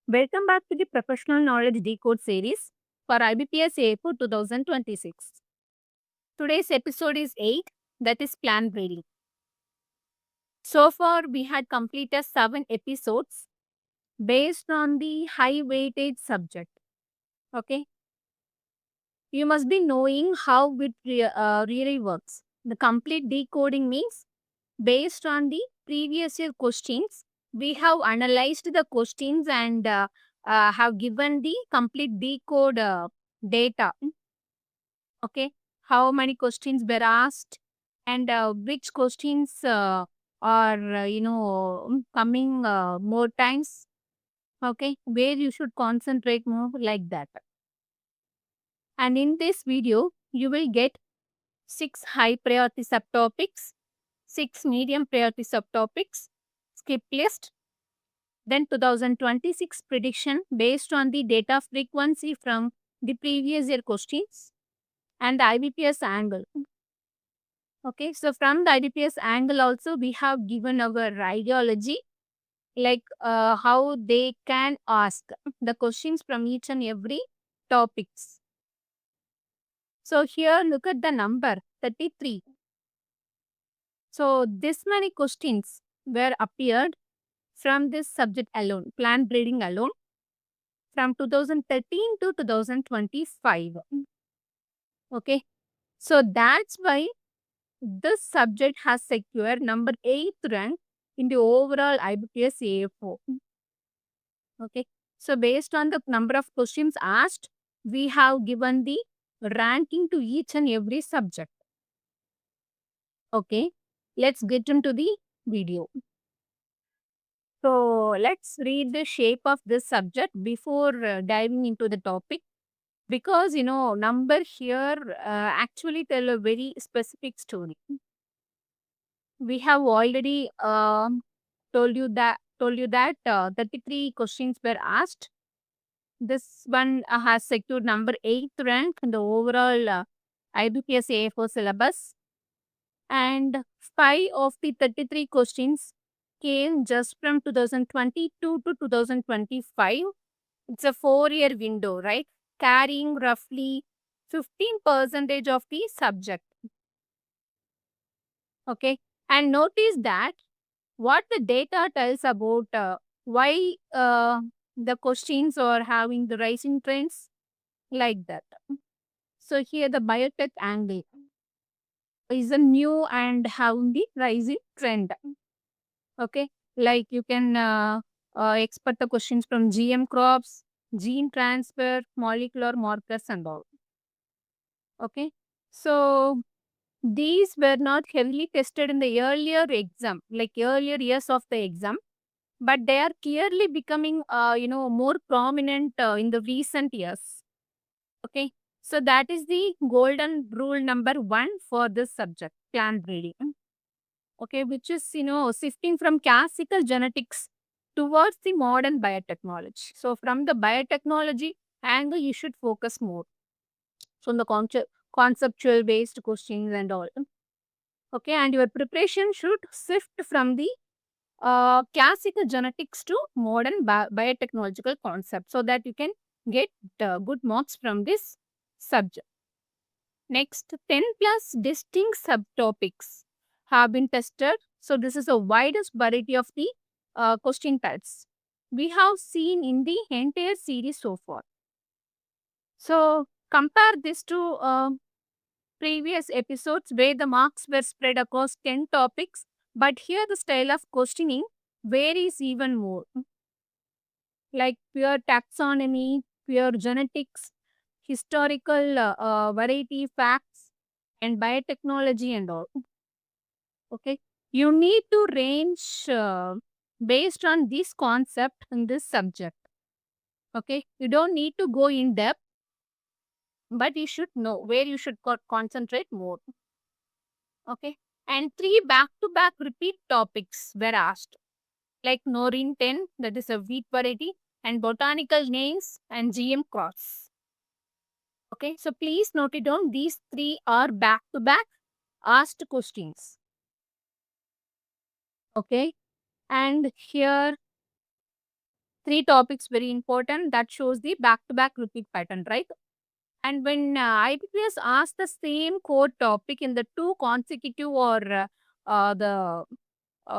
Welcome back to the Professional Knowledge Decode Series for IBPS AFU 2026. Today's episode is 8, that is plant breeding. So far, we had completed 7 episodes based on the high weightage subject. Okay, you must be knowing how it really works. The complete decoding means based on the previous year questions, we have analyzed the questions and have given the complete decode data. Okay, how many questions were asked and which questions are coming more times. Okay, where you should concentrate more, like that. And in this video, you will get 6 high priority subtopics, 6 medium priority subtopics, skip list, then 2026 prediction based on the data frequency from the previous year questions, and the IBPS angle. Okay, so from the IBPS angle also we have given our ideology, like how they can ask the questions from each and every topics. So here look at the number 33. So this many questions were appeared from this subject alone, plant breeding alone, from 2013 to 2025. Okay, so that's why this subject has secured number 8th rank in the overall IBPS AFO. Okay, so based on the number of questions asked, we have given the ranking to each and every subject. Okay, let's get into the video. So let's read the shape of this subject before diving into the topic, because number here actually tell a very specific story. We have already told you that 33 questions were asked. This one has secured number 8th rank in the overall IBPS AFO syllabus, and 5 of the 33 questions came just from 2022 to 2025. It's a 4-year window, right? Carrying roughly 15% of the subject. Okay, and notice that what the data tells about why the questions are having the rising trends, like that. So here the biotech angle is a new and having the rising trend. Okay, like you can expect the questions from GM crops, gene transfer, molecular markers and all. Okay, so these were not heavily tested in the earlier exam, like earlier years of the exam, but they are clearly becoming more prominent in the recent years. Okay, so that is the golden rule number 1 for this subject, plant breeding. Okay, which is shifting from classical genetics towards the modern biotechnology. So from the biotechnology angle you should focus more from the conceptual based questions and all. Okay, and your preparation should shift from the classical genetics to modern biotechnological concepts, so that you can get good marks from this subject. Next, 10 plus distinct subtopics have been tested. So this is the widest variety of the question types we have seen in the entire series so far. So compare this to previous episodes where the marks were spread across 10 topics, but here the style of questioning varies even more, like pure taxonomy, pure genetics, historical variety facts, and biotechnology and all. Okay, you need to range based on this concept in this subject. Okay, you don't need to go in depth, but you should know where you should concentrate more. Okay, and 3 back-to-back repeat topics were asked, like Noreen 10, that is a wheat variety, and botanical names and GM cross. Okay, so please note it down. These 3 are back-to-back asked questions. Okay, and here Three topics very important. That shows the back-to-back repeat pattern, right? And when IBPS asks the same core topic in the two consecutive or the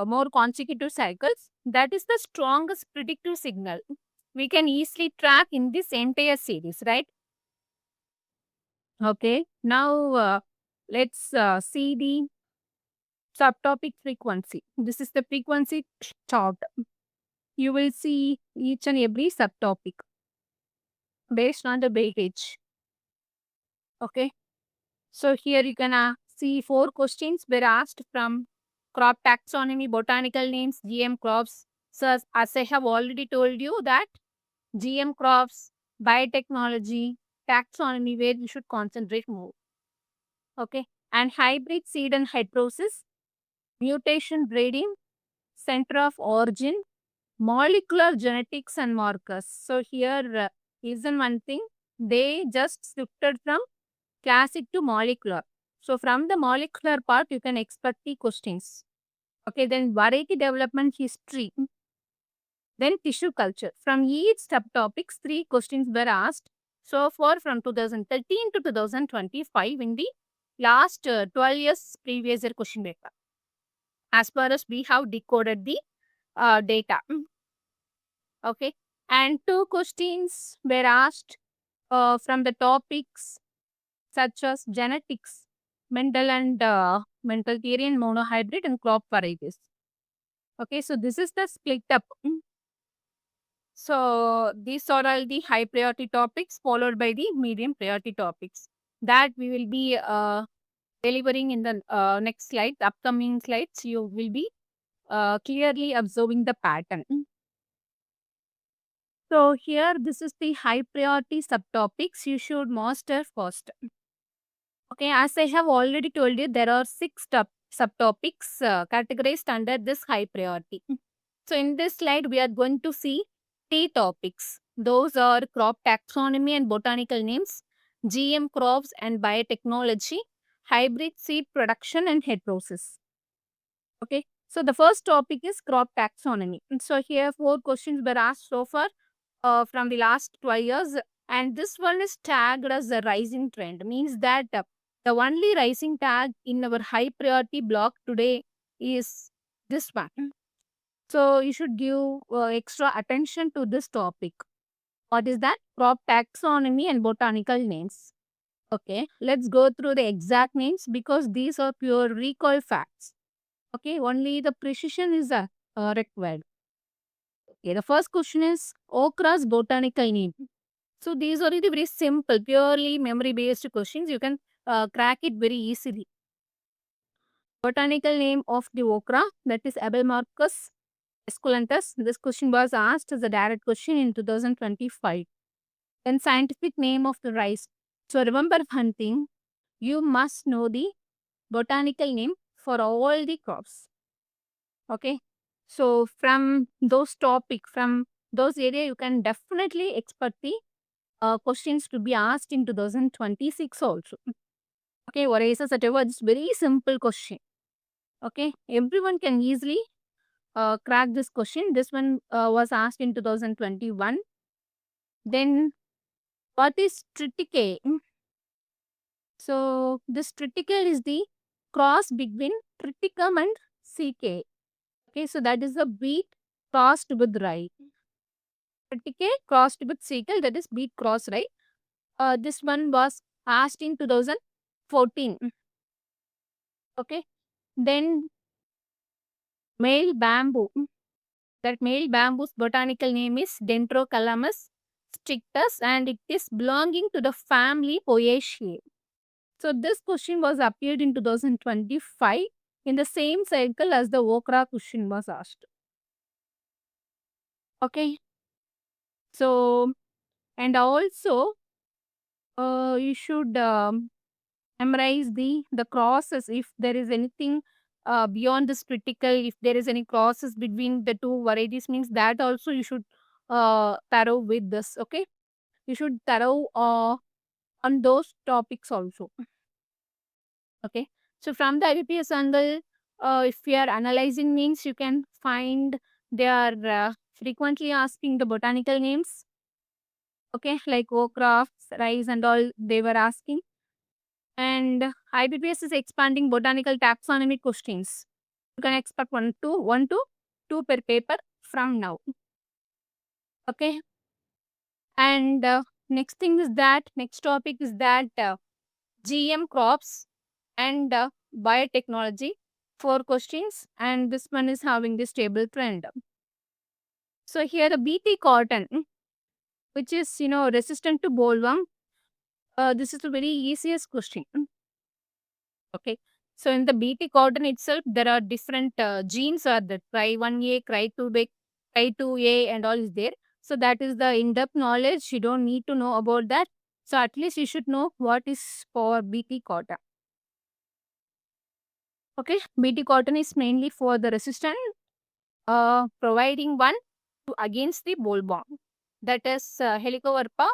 more consecutive cycles, that is the strongest predictive signal we can easily track in this entire series, right? Okay. Now let's see the subtopic frequency. This is the frequency chart. You will see each and every subtopic based on the weightage. Okay. So here you can see 4 questions were asked from crop taxonomy, botanical names, GM crops. So as I have already told you that GM crops, biotechnology, taxonomy, where you should concentrate more. Okay. And hybrid seed and heterosis, mutation breeding, center of origin, molecular genetics and markers. So here isn't one thing. They just shifted from classic to molecular. So from the molecular part, you can expect the questions. Okay, then variety development history, then tissue culture. From each subtopics, 3 questions were asked. So far from 2013 to 2025 in the last 12 years previous year question paper. As far as we have decoded the data. Okay, and 2 questions were asked from the topics such as genetics, mental and Mendelian monohybrid and crop varieties. Okay, so this is the split up. So these are all the high priority topics followed by the medium priority topics that we will be delivering in the next slide, upcoming slides. You will be clearly observing the pattern. So here, this is the high priority subtopics you should master first. Okay, as I have already told you, there are 6 subtopics categorized under this high priority. So in this slide, we are going to see T topics. Those are crop taxonomy and botanical names, GM crops and biotechnology, hybrid seed production and heterosis. Okay, so the first topic is crop taxonomy. And so here 4 questions were asked so far from the last 12 years. And this one is tagged as a rising trend, means that the only rising tag in our high priority block today is this one. So you should give extra attention to this topic. What is that? Crop taxonomy and botanical names. Okay, let's go through the exact names because these are pure recall facts. Okay, only the precision is required. Okay, the first question is okra's botanical name. So these are the very simple, purely memory based questions. You can crack it very easily. Botanical name of the okra, that is Abelmarcus esculentus. This question was asked as a direct question in 2025. Then scientific name of the rice. So remember one thing, you must know the botanical name for all the crops. Okay. So from those topic, from those area, you can definitely expect the questions to be asked in 2026 also. Okay, what is such a word? It's very simple question. Okay, everyone can easily crack this question. This one was asked in 2021. Then what is triticale? So this triticale is the cross between triticum and CK. Okay, so that is the wheat crossed with rye. Triticale crossed with CK, that is wheat cross rye. This one was asked in 2014. Okay, then male bamboo. That male bamboo's botanical name is Dendrocalamus strictus and it is belonging to the family Poaceae. So this question was appeared in 2025 in the same cycle as the okra question was asked. Okay. So, and also you should memorize the crosses if there is anything beyond this critical, if there is any crosses between the two varieties means that also you should thorough with this. Okay, you should thorough on those topics also. Okay, so from the IBPS angle, if you are analyzing means you can find their frequently asking the botanical names. Okay, like crafts, rice, and all they were asking. And IBPS is expanding botanical taxonomy questions. You can expect one to two per paper from now. Okay, and next topic is that GM crops and biotechnology. 4 questions, and this one is having the stable trend. So here the BT cotton, which is resistant to bollworm. This is the very easiest question. Okay. So in the BT cotton itself, there are different genes are the Cry1A, Cry2B, Cry2A and all is there. So that is the in-depth knowledge. You don't need to know about that. So at least you should know what is for BT cotton. Okay. BT cotton is mainly for the resistant, providing one against the bollworm. That is Helicoverpa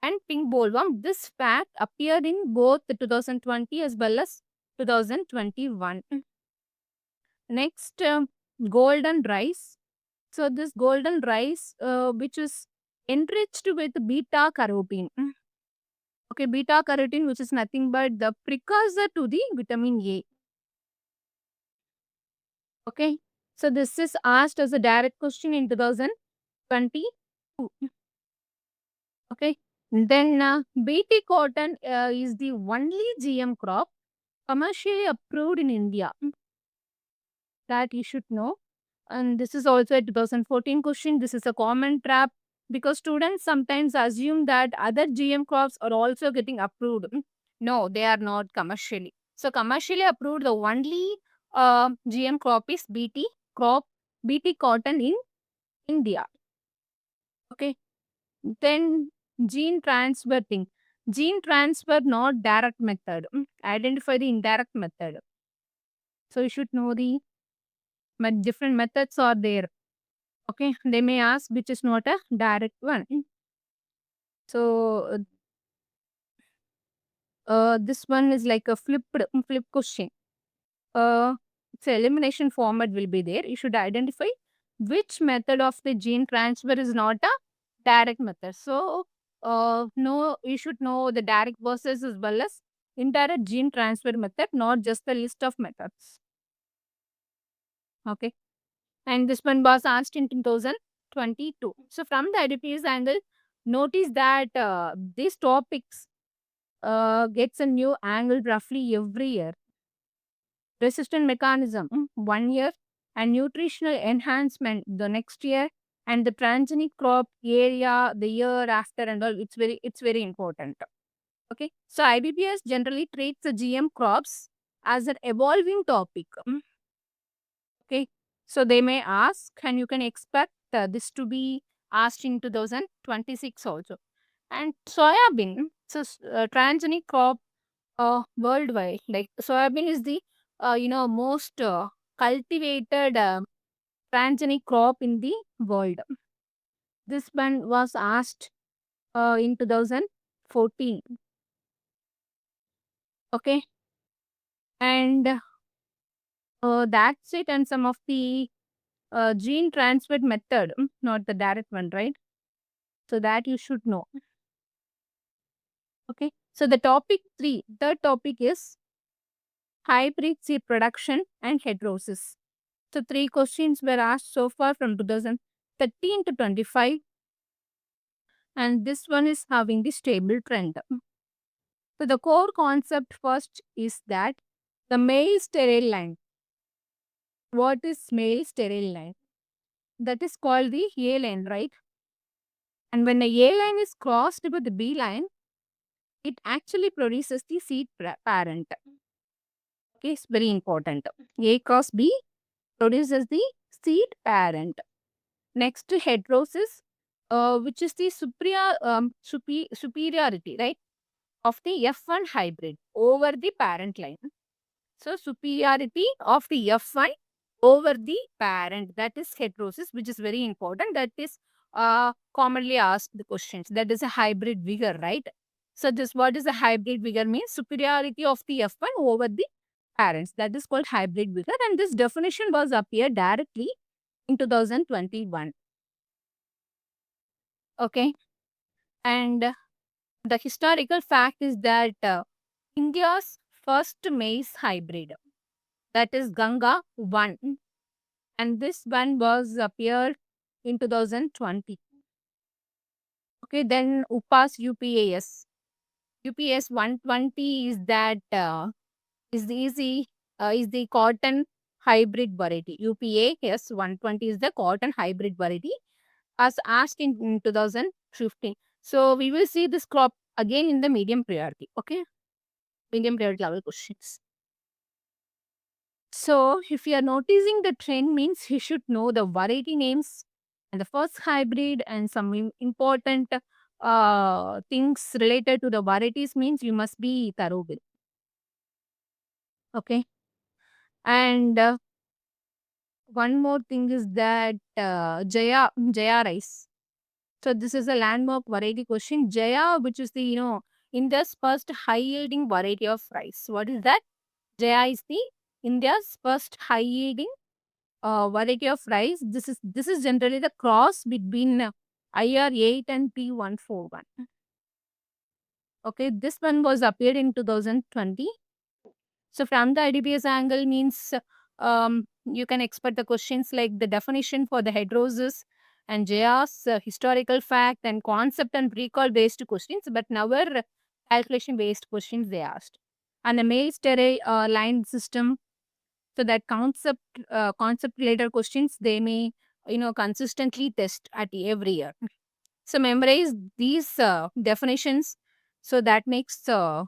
and pink bollworm. This fact appeared in both the 2020 as well as 2021. Next, golden rice. So this golden rice, which is enriched with beta carotene. Okay, beta carotene, which is nothing but the precursor to the vitamin A. Okay, so this is asked as a direct question in 2022. Okay, then BT cotton is the only GM crop commercially approved in India. That you should know. And this is also a 2014 question. This is a common trap because students sometimes assume that other GM crops are also getting approved. No, they are not commercially. So commercially approved, the only GM crop is BT cotton in India. Okay. Then gene transfer thing. Gene transfer, not direct method. Identify the indirect method. So you should know the different methods are there. Okay, they may ask which is not a direct one. So this one is like a flip question. So elimination format will be there. You should identify which method of the gene transfer is not a direct method. So no, you should know the direct versus as well as indirect gene transfer method, not just the list of methods. Okay, and this one was asked in 2022. So from the IDPS angle, notice that these topics gets a new angle roughly every year. Resistant mechanism 1 year, and nutritional enhancement the next year, and the transgenic crop area the year after, and all. It's very important. Okay, so IBPS generally treats the GM crops as an evolving topic. Okay, so they may ask, and you can expect this to be asked in 2026 also. And soybean, so transgenic crop worldwide. Like soybean is the most cultivated transgenic crop in the world. This one was asked in 2014. Okay, and that's it. And some of the gene transfer method, not the direct one, right? So that you should know. Okay, so the third topic is hybrid seed production and heterosis. So 3 questions were asked so far from 2013 to 25, and this one is having the stable trend. So the core concept first is that the male sterile line. What is male sterile line? That is called the A line, right? And when the A line is crossed with the B line, it actually produces the seed parent. Okay, it's very important. A cross B produces the seed parent. Next, heterosis, which is the superiority, right, of the F1 hybrid over the parent line. So, superiority of the F1 over the parent, that is heterosis, which is very important. That is commonly asked the questions. That is a hybrid vigor, right? So, this what is a hybrid vigor means? Superiority of the F1 over the parents. That is called hybrid vigor, and this definition was appeared directly in 2021. Okay. And the historical fact is that India's first maize hybrid, that is Ganga 1, and this one was appeared in 2020. Okay, then UPAS UPAS. UPS 120 is that is the easy is the cotton hybrid variety. UPAS 120 is the cotton hybrid variety as asked in 2015. So we will see this crop again in the medium priority. Okay, medium priority level questions. So if you are noticing the trend means you should know the variety names and the first hybrid and some important things related to the varieties means you must be thorough with. Okay. And one more thing is that Jaya rice. So this is a landmark variety question. Jaya, which is the India's first high yielding variety of rice. What is that? Jaya is the India's first high yielding variety of rice. This is generally the cross between IR8 and P141. Okay, this one was appeared in 2020. So from the IDPS angle means you can expect the questions like the definition for the heterosis and JR's historical fact and concept and recall based questions, but never calculation based questions they asked. And the maze terrain line system, so that concept related questions they may consistently test at every year. So memorize these definitions. So that makes this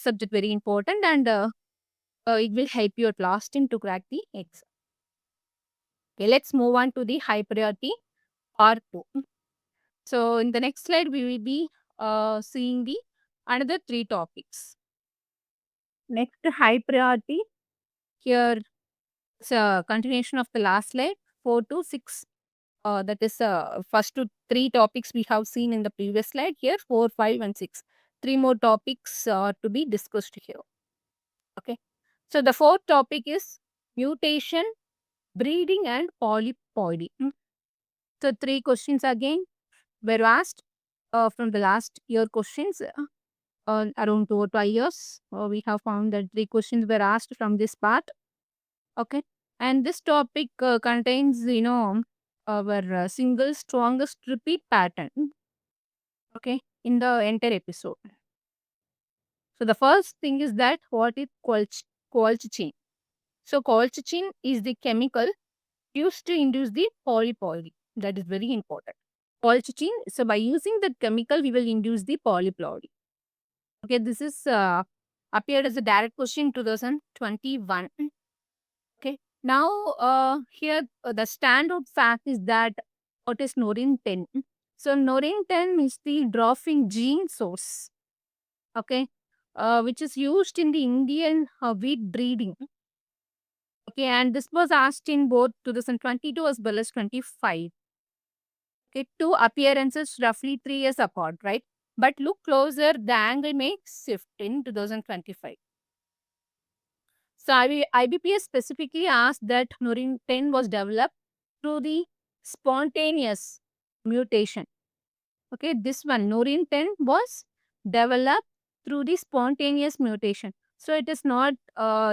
subject very important, and it will help you at last time to crack the exam. Okay, let's move on to the high priority part 2. So in the next slide, we will be seeing the another 3 topics. Next, high priority. Here, it's a continuation of the last slide, 4 to 6. That is first 3 topics we have seen in the previous slide. Here, 4, 5, and 6. 3 more topics are to be discussed here. Okay. So the fourth topic is mutation, breeding, and polyploidy. So 3 questions again were asked from the last year questions around 2 or 5 years. We have found that 3 questions were asked from this part. Okay. And this topic contains, our single strongest repeat pattern. Okay. In the entire episode. So the first thing is that what is colchicine? So colchicine is the chemical used to induce the polyploidy. That is very important. Colchicine. So by using that chemical, we will induce the polyploidy. Okay, this is appeared as a direct question in 2021. Okay, now here the standout fact is that what is Norin 10? So Norin 10 is the dropping gene source. Okay, which is used in the Indian wheat breeding. Okay, and this was asked in both 2022 as well as 25. Okay, 2 appearances roughly 3 years apart, right? But look closer, the angle may shift in 2025. So IBPS specifically asked that Nurin 10 was developed through the spontaneous mutation. Okay, this one, Nurin 10 was developed through the spontaneous mutation. So it is not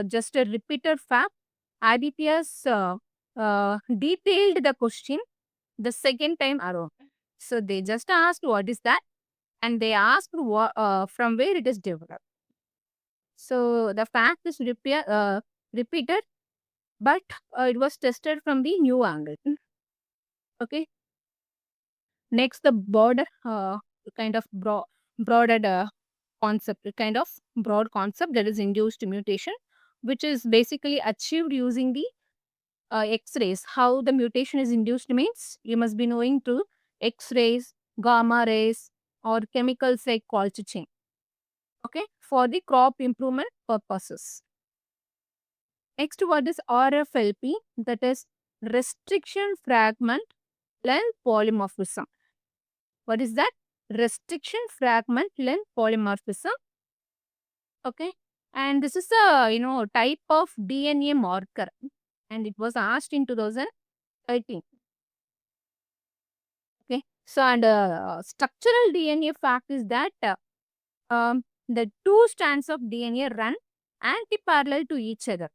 just a repeated fact. IBPS detailed the question the second time around. So they just asked what is that, and they asked from where it is developed. So the fact is repeated, but it was tested from the new angle. Okay. Next, the broader kind of broader concept, kind of broad concept that is induced mutation, which is basically achieved using the X-rays. How the mutation is induced means you must be knowing through X-rays, gamma rays, or chemicals like colchicine. Okay, for the crop improvement purposes. Next, what is RFLP? That is restriction fragment length polymorphism. What is that? Restriction fragment length polymorphism. Okay, and this is a type of DNA marker, and it was asked in 2013. So, and structural DNA fact is that the two strands of DNA run anti-parallel to each other.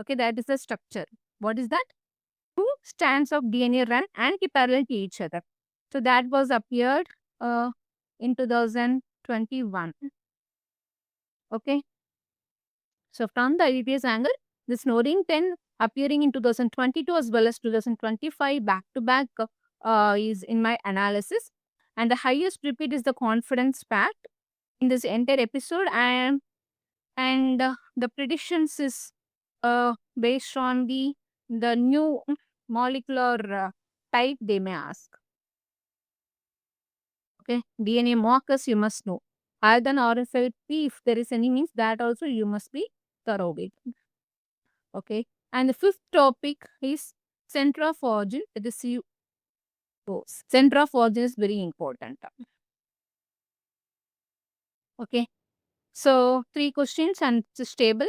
Okay, that is the structure. What is that? Two strands of DNA run anti-parallel to each other. So that was appeared in 2021. Okay. So from the IBPS angle, this Noring 10 appearing in 2022 as well as 2025 back to back is in my analysis. And the highest repeat is the confidence part in this entire episode. And the predictions is based on the new molecular type they may ask. Okay, DNA markers you must know. Other than RFLP, if there is any means, that also you must be thorough with. Okay, and the fifth topic is center of origin. That is center of origin is very important. Okay, so 3 questions and it's stable.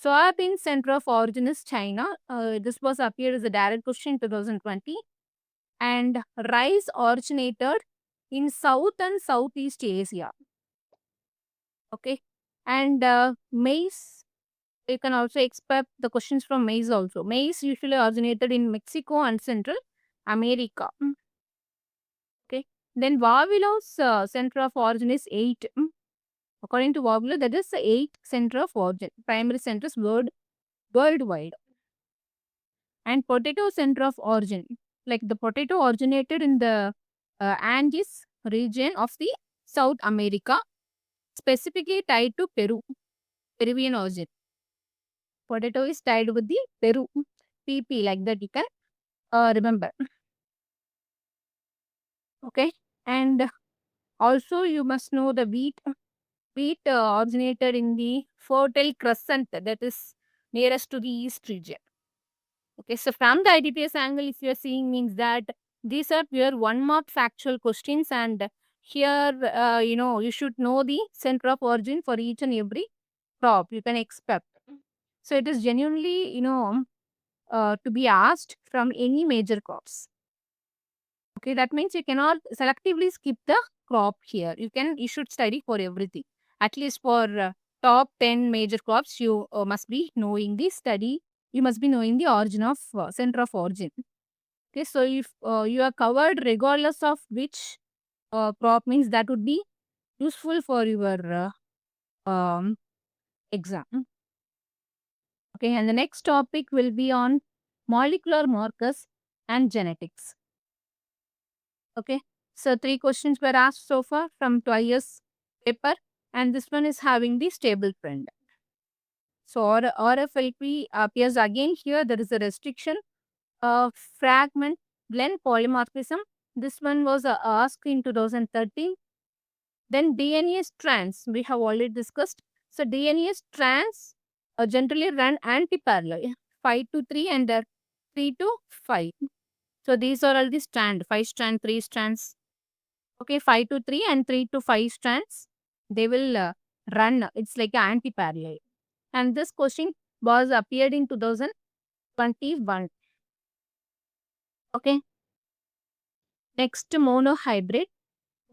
Soybean center of origin is China. This was appeared as a direct question in 2020. And rice originated in South and Southeast Asia. Okay. And maize, you can also expect the questions from maize also. Maize usually originated in Mexico and Central America. Okay. Then Wavilo's center of origin is 8. According to Wavilo, that is the 8 center of origin. Primary centers worldwide. And potato center of origin. Like the potato originated in the Andes region of the South America, specifically tied to Peruvian origin. Potato is tied with the Peru, PP, like that you can remember. Okay, and also you must know the wheat. Wheat originated in the Fertile Crescent, that is nearest to the East region. Okay, so from the IBPS angle, if you are seeing, means that these are pure one mark factual questions, and here you should know the center of origin for each and every crop you can expect. So it is genuinely to be asked from any major crops. Okay, that means you cannot selectively skip the crop here. You should study for everything. At least for top 10 major crops, you must be knowing the study. You must be knowing the origin of center of origin. Okay, so if you are covered regardless of which crop, means that would be useful for your exam. Okay, and the next topic will be on molecular markers and genetics. Okay, so 3 questions were asked so far from twice paper, and this one is having the stable trend. So RFLP appears again here. There is a restriction of fragment blend polymorphism. This one was asked in 2013. Then DNA strands we have already discussed. So DNA strands generally run anti-parallel, 5 to 3 and 3 to 5. So these are all the strand, 5 strand, 3 strands. Okay, 5 to 3 and 3 to 5 strands. They will run. It's like an anti-parallel. And this question was appeared in 2021. Okay. Next, monohybrid.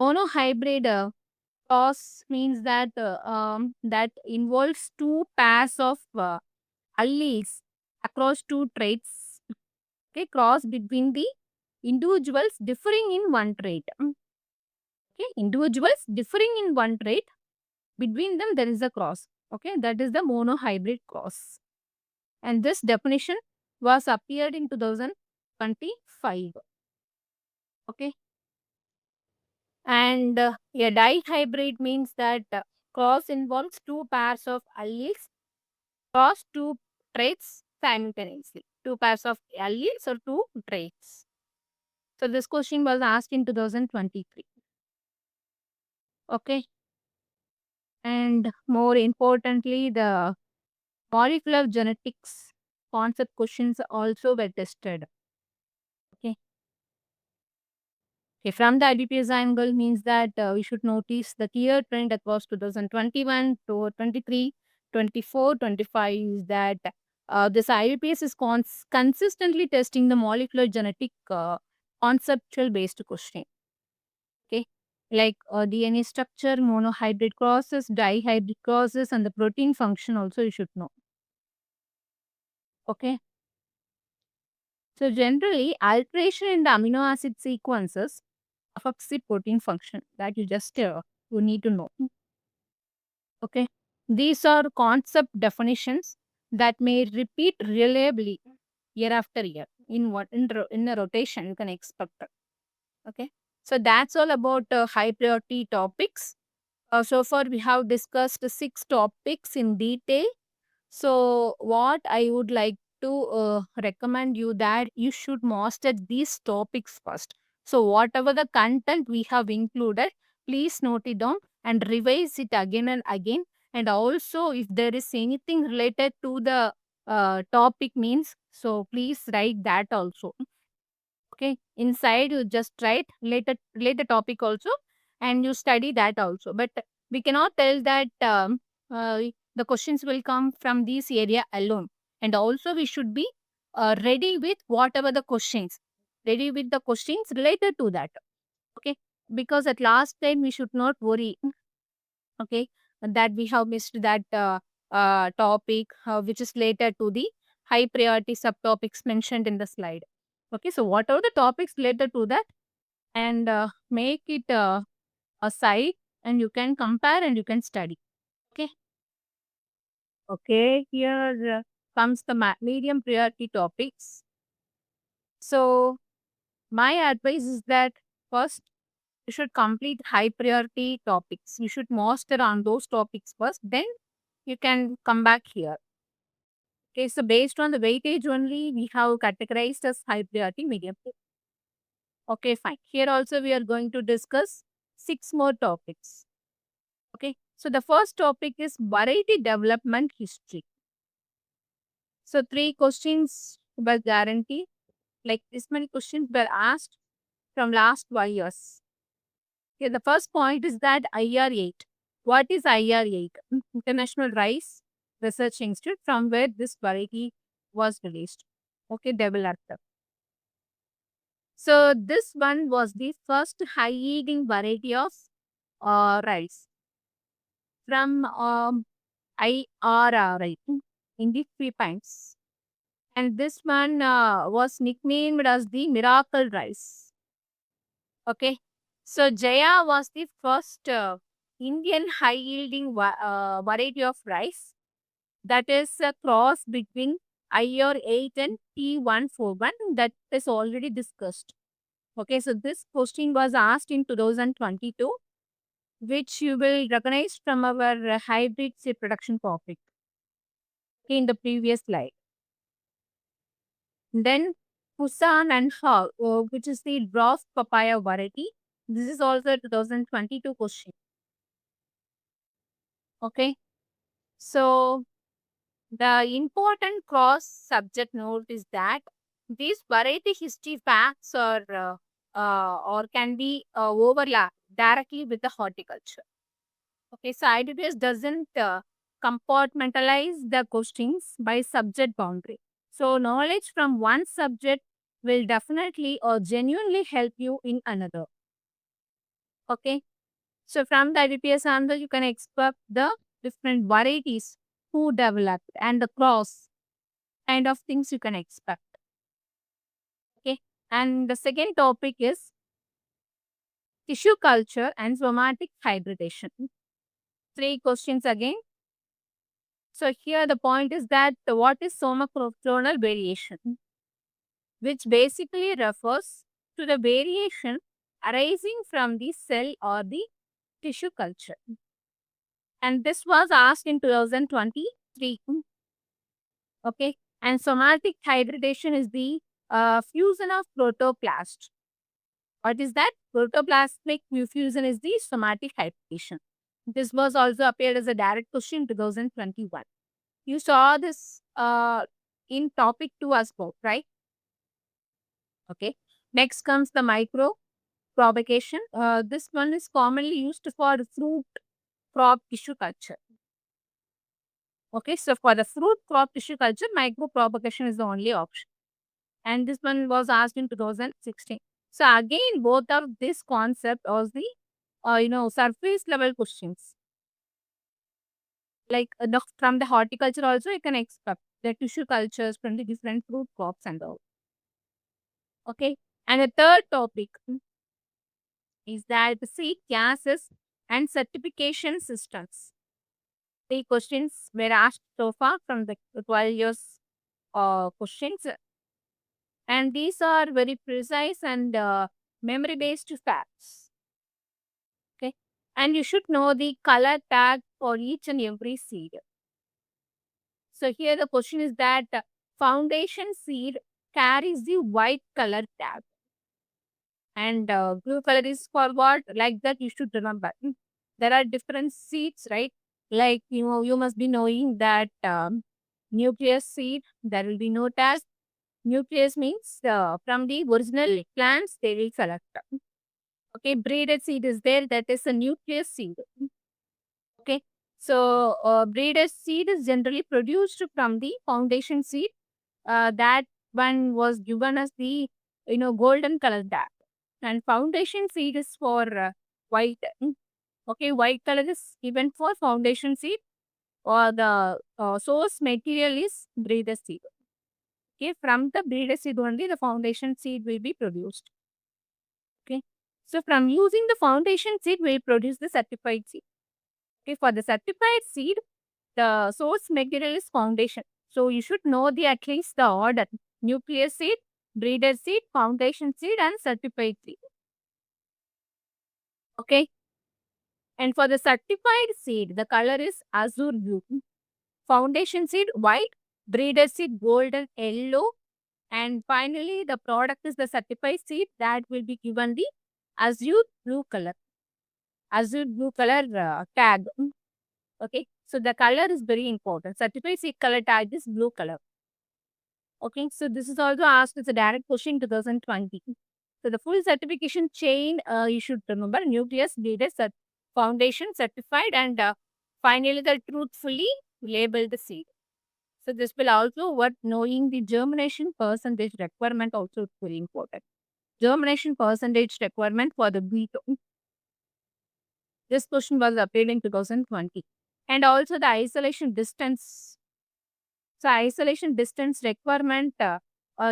Monohybrid cross means that that involves two pairs of alleles across two traits. Okay, cross between the individuals differing in one trait. Okay, individuals differing in one trait, between them there is a cross. Okay, that is the monohybrid cross. And this definition was appeared in 2025. Okay. And a dihybrid means that cross involves two pairs of alleles cross two traits simultaneously. Two pairs of alleles or two traits. So this question was asked in 2023. Okay. And more importantly, the molecular genetics concept questions also were tested. Okay. Okay, from the IBPS angle means that we should notice the clear trend across 2021 to 23, 24, 25 is that this IBPS is consistently testing the molecular genetic conceptual based question. Okay, like DNA structure, monohybrid crosses, dihybrid crosses, and the protein function also you should know. Okay, so generally alteration in the amino acid sequences affects the protein function that you need to know. Okay, these are concept definitions that may repeat reliably year after year in in a rotation you can expect. Okay, so that's all about high priority topics. So far we have discussed 6 topics in detail. So what I would like to recommend you that you should master these topics first. So whatever the content we have included, please note it down and revise it again and again. And also if there is anything related to the topic means, so please write that also. Okay, inside you just write later topic also, and you study that also. But we cannot tell that uh, the questions will come from this area alone. And also we should be ready with whatever the questions, ready with the questions related to that. Okay, because at last time we should not worry. Okay, that we have missed that topic which is related to the high priority subtopics mentioned in the slide. Okay, so what are the topics related to that, and make it aside, and you can compare and you can study. Okay, okay, here comes the medium priority topics. So my advice is that first you should complete high priority topics. You should master on those topics first, then you can come back here. Okay, so based on the weightage only, we have categorized as high priority, medium. Okay, fine. Here also we are going to discuss 6 more topics. Okay, so the first topic is variety development history. So 3 questions were guaranteed. Like this many questions were asked from last 5 years. Okay, the first point is that IR8. What is IR8? International Rice Research Institute, from where this variety was released. Okay, developed. So this one was the first high yielding variety of rice from IRRI in the Philippines. And this one was nicknamed as the miracle rice. Okay. So Jaya was the first Indian high yielding variety of rice, that is a cross between IR8 and T141, that is already discussed. Okay, so this question was asked in 2022, which you will recognize from our hybrid seed production topic in the previous slide. Then Pusan and Ha, which is the dwarf papaya variety. This is also a 2022 question. Okay, so the important cross subject note is that these variety history facts or can be overlap directly with the horticulture. Okay, so IDPS doesn't compartmentalize the questions by subject boundary. So knowledge from one subject will definitely or genuinely help you in another. Okay, so from the IBPS answer, you can expect the different varieties who developed and the cross kind of things you can expect. Okay, and the second topic is tissue culture and somatic hybridization. 3 questions again. So here the point is that what is somatochronal variation, which basically refers to the variation arising from the cell or the tissue culture. And this was asked in 2023. Okay, and somatic hybridization is the fusion of protoplast. What is that? Protoplasmic fusion is the somatic hybridization. This was also appeared as a direct question in 2021. You saw this in topic 2 as well, right? Okay. Next comes the micro propagation. This one is commonly used for fruit crop tissue culture. Okay, so for the fruit crop tissue culture, micro propagation is the only option. And this one was asked in 2016. So again, both of this concept was the surface level questions. Like from the horticulture also, you can expect the tissue cultures from the different fruit crops and all. Okay. And the third topic is that the seed gases and certification systems. The questions were asked so far from the 12 years questions, and these are very precise and memory based facts. Okay. And you should know the color tag for each and every seed. So here the question is that foundation seed carries the white color tag, and blue color is for what? Like that you should remember. There are different seeds, right? Like you must be knowing that nucleus seed there will be no tag. Nucleus means from the original plants they will select. Okay, braided seed is there. That is a nucleus seed. Okay. So, breeder seed is generally produced from the foundation seed. That one was given as the golden color tag, and foundation seed is for white. Okay, white color is given for foundation seed, or the source material is breeder seed. Okay, from the breeder seed only the foundation seed will be produced. Okay, so from using the foundation seed, we will produce the certified seed. Okay, for the certified seed, the source material is foundation. So you should know the at least the order: nucleus seed, breeder seed, foundation seed, and certified seed. Okay. And for the certified seed, the color is azure blue. Foundation seed white, breeder seed golden yellow, and finally the product is the certified seed that will be given the azure blue color. Azure blue color tag. Okay. So the color is very important. Certified seed color tag is blue color. Okay, so this is also asked as a direct question 2020. So the full certification chain, you should remember: nucleus, leader, foundation, certified, and finally the truthfully labeled the seed. So this will also worth knowing the germination percentage requirement also is very important. Germination percentage requirement for the wheat. This question was appeared in 2020. And also the isolation distance. So isolation distance requirement,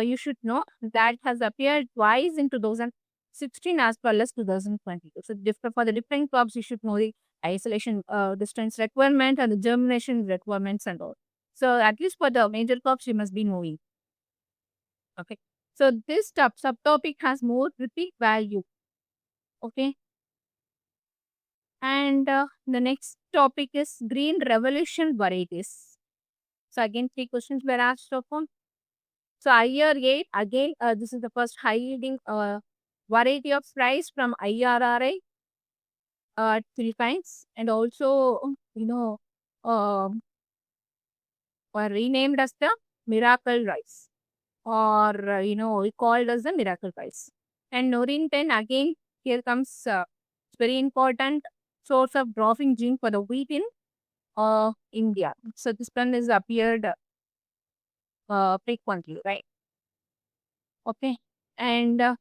you should know that has appeared twice in 2016 as well as 2022. So for the different crops, you should know the isolation distance requirement and the germination requirements and all. So at least for the major crops, you must be knowing. Okay. So this subtopic has more repeat value. Okay. And the next topic is green revolution varieties. So again, three questions were asked of them. So IR8, again, this is the first high yielding variety of rice from IRRI Philippines, and also, um, were renamed as the miracle rice, or, we called as the miracle rice. And Norin 10, again, here comes it's very important source of dwarfing gene for the wheat in India. So this one is appeared frequently, right? Okay. And the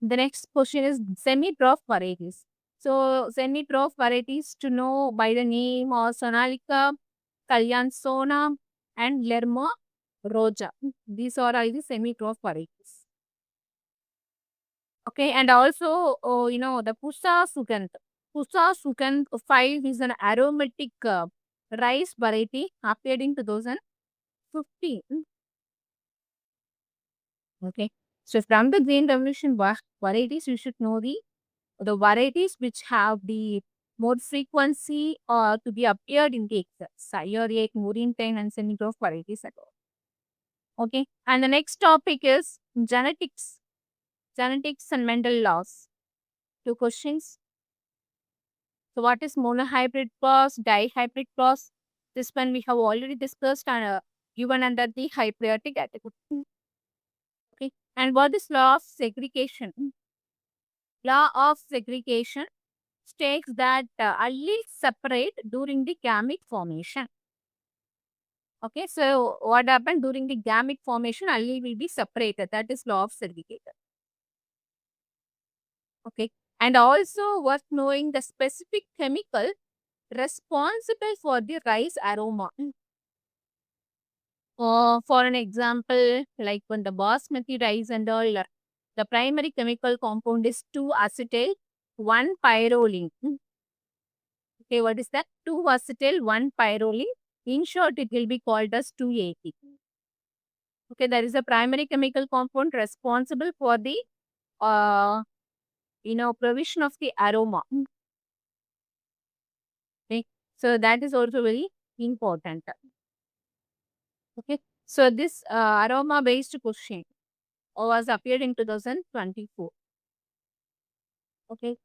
next question is semi-dwarf varieties. So semi-dwarf varieties to know by the name or Sonalika, Kalyansona, and Lerma Roja. These are all the semi-dwarf varieties. Okay, and also, the Pusa Sugandh. Pusa Sugandh 5 is an aromatic rice variety appeared in 2015. Okay, so from the green revolution varieties, you should know the varieties which have the more frequency to be appeared in the exams. IR8, Murintain, and semi-growth varieties at all. Okay, and the next topic is genetics. Genetics and Mendel laws. Two questions. So what is monohybrid cross, dihybrid cross? This one we have already discussed and given under the high priority category. Okay, and what is law of segregation? Law of segregation states that alleles separate during the gamete formation. Okay, so what happened during the gamete formation? Allele will be separated. That is law of segregation. Okay. And also worth knowing the specific chemical responsible for the rice aroma. For an example, like when the basmati rice and all, the primary chemical compound is 2-acetyl, 1-pyrrolene. Okay, what is that? 2-acetyl, 1-pyrrolene. In short, it will be called as 280. Okay, there is a primary chemical compound responsible for the uh, provision of the aroma. Okay, so that is also very important. Okay, so this aroma based question was appeared in 2024. Okay,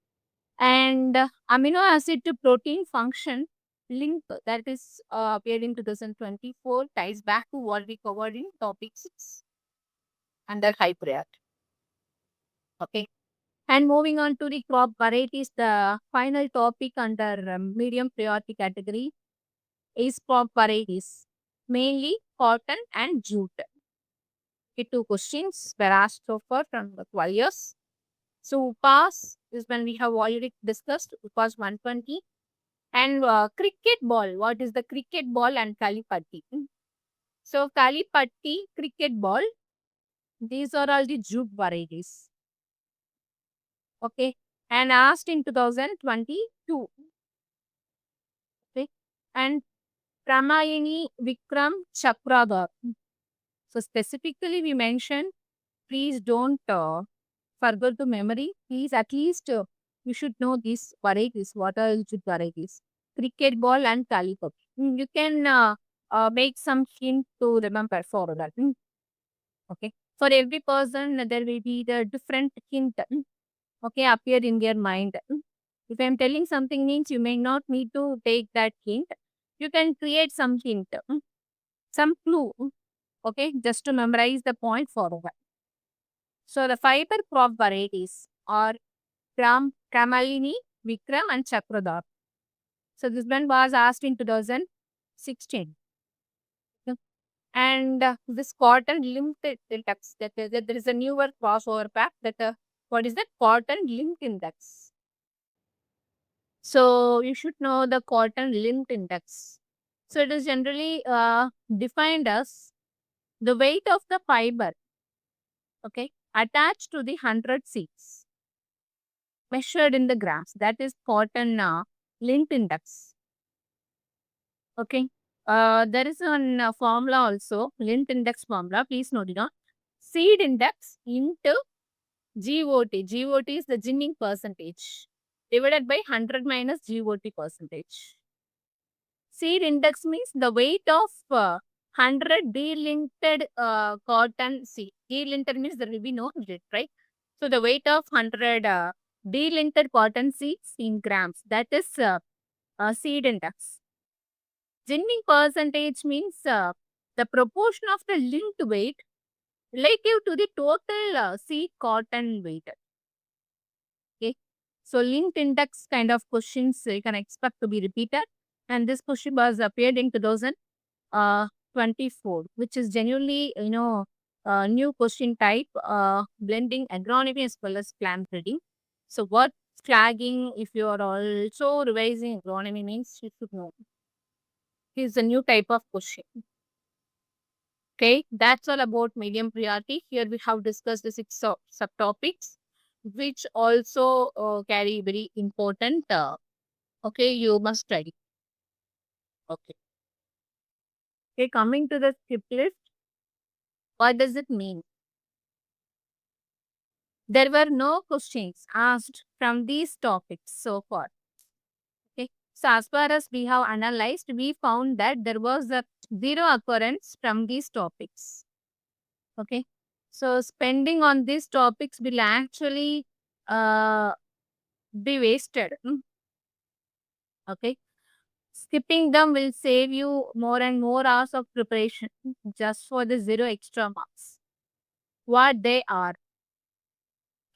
and amino acid to protein function link that is appeared in 2024 ties back to what we covered in topic 6 under high priority. Okay, and moving on to the crop varieties, the final topic under medium priority category is crop varieties, mainly cotton and jute. Okay, two questions were asked so far from the 12 years. So pass is when we have already discussed, pass 120. And cricket ball, what is the cricket ball and kalipatti? So kalipatti, cricket ball, these are all the jute varieties. Okay, and asked in 2022. Okay, and Ramayani Vikram Chakradhar. So specifically we mentioned, please don't forget the memory. Please at least you should know these varieties. What are the varieties? Cricket ball and calico. You can make some hint to remember for that. Okay. For every person, there will be the different hint. Okay, appear in their mind. If I'm telling something means you may not need to take that hint. You can create some hint, some clue. Okay, just to memorize the point forward. So the fiber crop varieties are Kamalini, Vikram and Chakradhar. So this one was asked in 2016. Okay. And this cotton linked index, that there is a newer crossover pack that what is that cotton linked index? So you should know the cotton linked index. So it is generally defined as the weight of the fiber, okay, attached to the 100 seeds measured in the grams. That is cotton linked index. Okay. There is one formula also, lint index formula. Please note it down. Seed index into GOT. GOT is the ginning percentage divided by 100 minus GOT percentage. Seed index means the weight of 100 delinted cotton seed. Delinted means there will be no grit, right? So the weight of 100 delinted cotton seeds in grams. That is seed index. Ginning percentage means the proportion of the linked weight relative to the total seed cotton weight. Okay. So linked index kind of questions you can expect to be repeated. And this question was appeared in 2024, which is genuinely, new question type, blending agronomy as well as plant breeding. So what flagging, if you are also revising agronomy means you should know. Is a new type of question. Okay, that's all about medium priority. Here we have discussed the 6 subtopics, which also carry very important. Okay, you must study. Okay. Okay, coming to the skip list, what does it mean? There were no questions asked from these topics so far. Okay, so as far as we have analyzed, we found that there was a zero occurrence from these topics. Okay, so spending on these topics will actually uh, be wasted. Okay, skipping them will save you more and more hours of preparation just for the zero extra marks. What they are: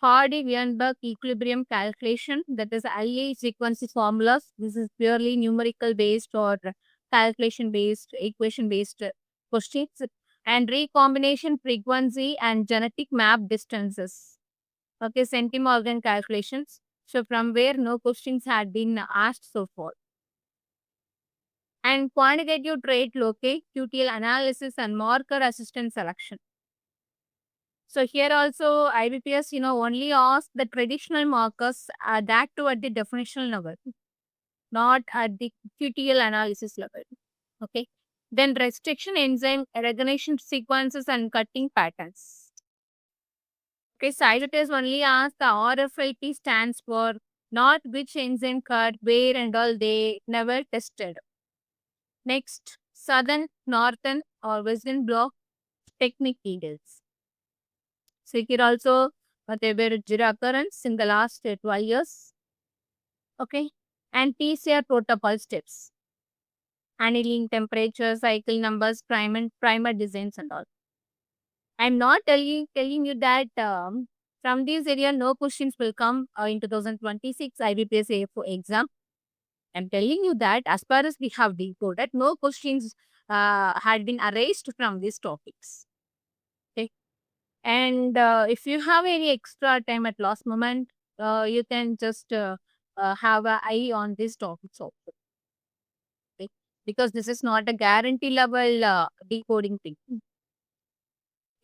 Hardy-Weinberg equilibrium calculation, that is IA sequence formulas. This is purely numerical based or calculation based, equation based questions, and recombination frequency and genetic map distances. Okay, centimorgan calculations. So from where no questions had been asked so far. And quantitative trait locate, QTL analysis, and marker assistant selection. So here also IBPS, only ask the traditional markers that too at the definitional level, not at the QTL analysis level. Okay. Then restriction enzyme recognition sequences and cutting patterns. Okay, side test only ask the RFLT stands for not which enzyme cut, where and all they never tested. Next, southern, northern or western block technique details. So here also there were zero occurrence in the last 12 years. Okay. And PCR protocol steps. Annealing temperature, cycle numbers, primer designs and all. I'm not telling you that from this area no questions will come in 2026 IBPS AFO exam. I'm telling you that as far as we have decoded, no questions had been erased from these topics. Okay. And if you have any extra time at last moment, you can just have an eye on these topics also. Okay? Because this is not a guarantee level decoding thing.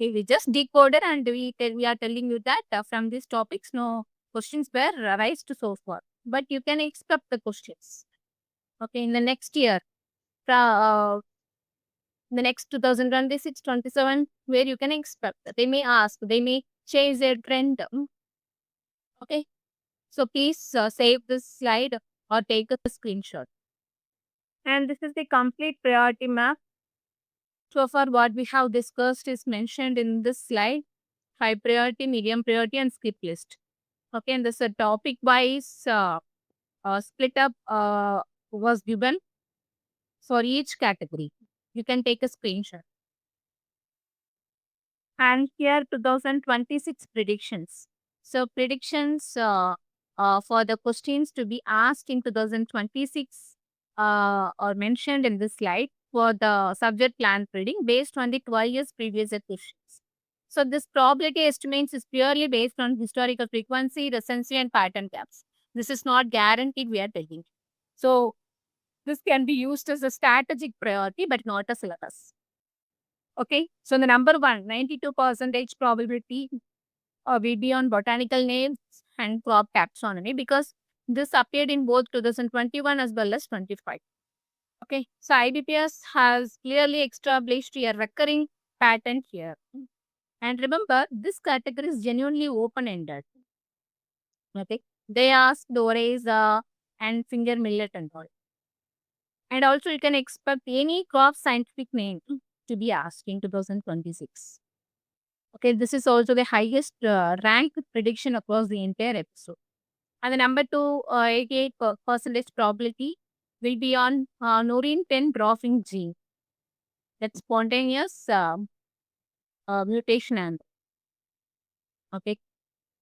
Okay, we just decoded and we are telling you that from these topics, no questions were raised so far. But you can expect the questions. Okay, in the next year, the next 2026-27, where you can expect that. They may ask, they may change their trend. Okay, so please save this slide or take a screenshot. And this is the complete priority map. So far, what we have discussed is mentioned in this slide: high priority, medium priority, and skip list. Okay, and this topic wise split up was given for each category. You can take a screenshot. And here 2026 predictions. So predictions for the questions to be asked in 2026 are mentioned in this slide for the subject plan reading based on the 12 years previous questions. So this probability estimates is purely based on historical frequency, recency, and pattern gaps. This is not guaranteed, we are telling. So this can be used as a strategic priority, but not a syllabus. Okay, so the number one, 92% probability will be on botanical names and crop taxonomy because this appeared in both 2021 as well as 25. Okay, so IBPS has clearly established a recurring pattern here. And remember, this category is genuinely open-ended. Okay, they ask Doreza and finger millet and all. And also you can expect any crop scientific name to be asked in 2026. Okay, this is also the highest ranked prediction across the entire episode. And the number two, 88% probability will be on norine 10 dwarfing gene. That's spontaneous mutation. And okay,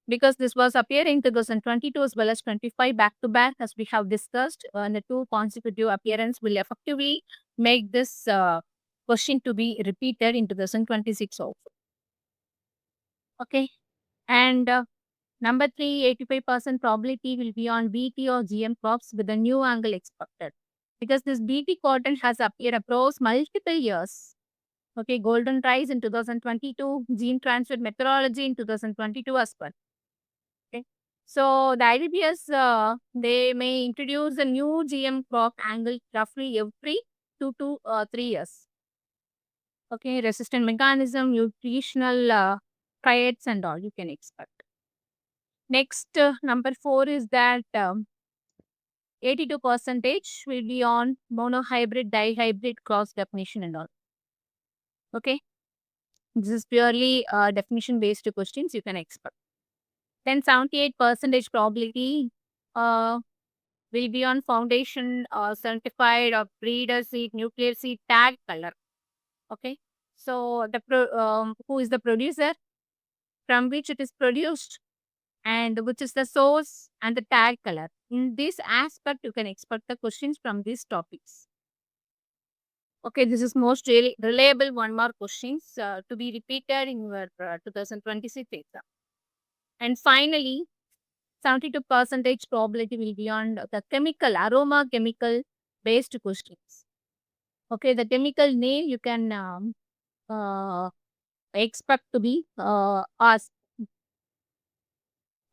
because this was appearing 2022 as well as 25 back to back, as we have discussed, and the two consecutive appearance will effectively make this question to be repeated in 2026 also. Okay, and number three, 85% probability will be on BT or GM crops with a new angle expected. Because this BT cotton has appeared across multiple years. Okay, golden rice in 2022, gene transfer methodology in 2022 as well. Okay, so the IBPS, they may introduce a new GM crop angle roughly every 2 to 3 years. Okay, resistant mechanism, nutritional traits and all you can expect. Next, number four is that 82% will be on monohybrid, dihybrid cross definition and all. Okay. This is purely definition based questions you can expect. Then 78% probability will be on foundation certified or breeder seed, nuclear seed, tag color. Okay. So the who is the producer, from which it is produced, and which is the source and the tag color. In this aspect, you can expect the questions from these topics. Okay, this is most really reliable one mark questions to be repeated in your 2026 exam. And finally, 72% probability will be on the aroma chemical based questions. Okay, the chemical name you can uh, expect to be asked.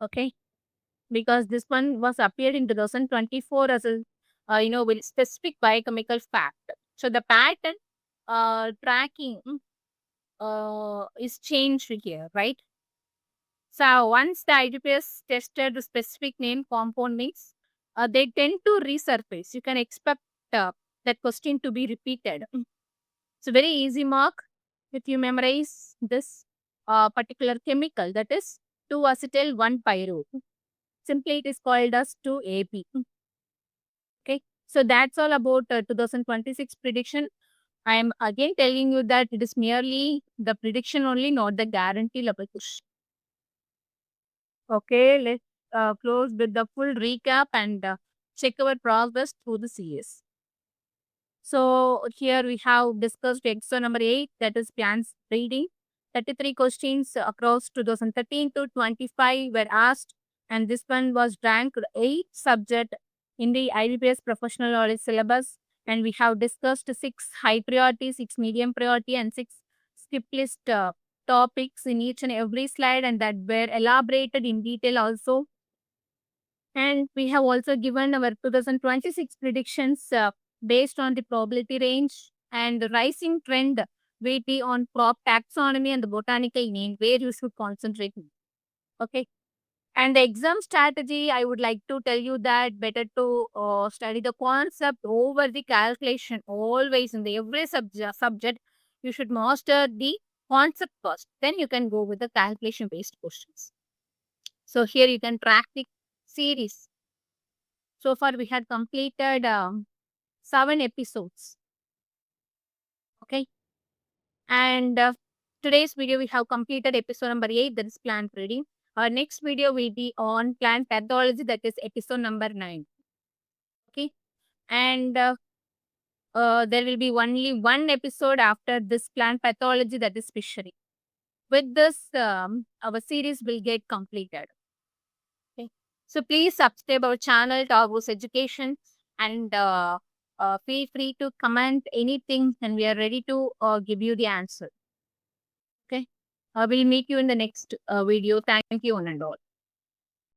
Okay, because this one was appeared in 2024 as a with specific biochemical fact. So the pattern tracking is changed here, right? So once the IBPS tested the specific name compound names, they tend to resurface. You can expect that question to be repeated. It's a very easy mark if you memorize this particular chemical, that is 2-acetyl 1-pyro. Simply it is called as 2AP. Okay, so that's all about 2026 prediction. I am again telling you that it is merely the prediction only, not the guarantee level question. Okay, let's close with the full recap and check our progress through the series. So here we have discussed exercise number 8, that is plants breeding. 33 questions across 2013 to 25 were asked, and this one was ranked 8 subject in the IBPS Professional Knowledge Syllabus. And we have discussed 6 high priority, 6 medium priority, and 6 skip list topics in each and every slide, and that were elaborated in detail also. And we have also given our 2026 predictions based on the probability range and the rising trend weighty on crop taxonomy and the botanical name where you should concentrate. Okay. And the exam strategy, I would like to tell you that better to study the concept over the calculation. Always in the every subject, you should master the concept first. Then you can go with the calculation based questions. So here you can track the series. So far, we had completed 7 episodes. Okay. And today's video, we have completed episode number 8, that is plant breeding. Our next video will be on plant pathology, that is episode number 9. Okay. And there will be only one episode after this plant pathology, that is fishery. With this, our series will get completed. Okay. So please subscribe our channel, Tarvos Education, and feel free to comment anything, and we are ready to give you the answer. Okay. We'll meet you in the next video. Thank you, one and all.